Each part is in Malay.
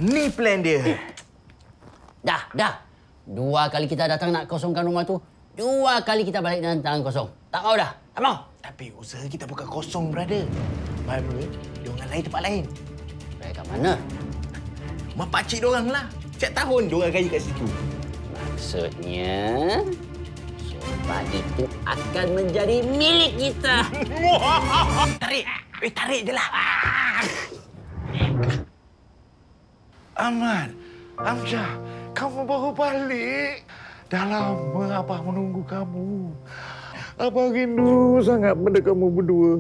Ni plan dia. Dah. 2 kali kita datang nak kosongkan rumah tu. 2 kali kita balik dengan tangan kosong. Tak mau dah. Tak mau. Tapi usaha kita bukan kosong, brother. Baru diorang lain tempat lain. Kat mana? Rumah pakcik diorang lah. Setiap tahun diorang raya kat situ. Maksudnya, sofa itu akan menjadi milik kita. Tarik. Tarik je lah. Ahmad, Amjad, kamu baru balik. Dah lama Abah menunggu kamu. Abah rindu sangat pada kamu berdua.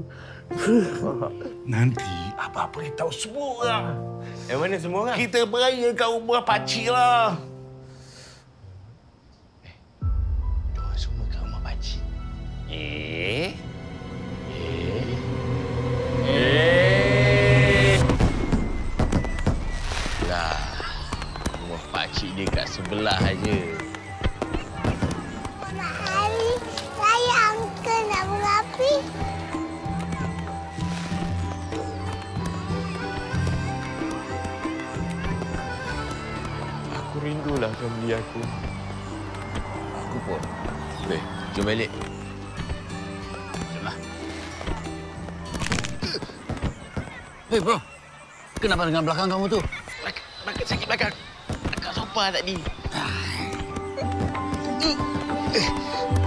Nanti Abah beritahu semua orang. Yang mana semua orang? Kita beraya kat rumah pakcik lah. Diorang semua kat rumah pakcik. Lah, rumah pakcik dia kat sebelah aja. Hari raya Uncle nak berapi. Aku rindulah family aku. Aku pun. Weh, jom balik. Jomlah. Hei, bro. Kenapa dengan belakang kamu tu? Belakang sakit belakang. Dekat sofa tadi.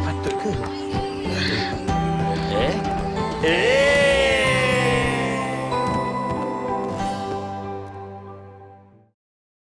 Patut ke?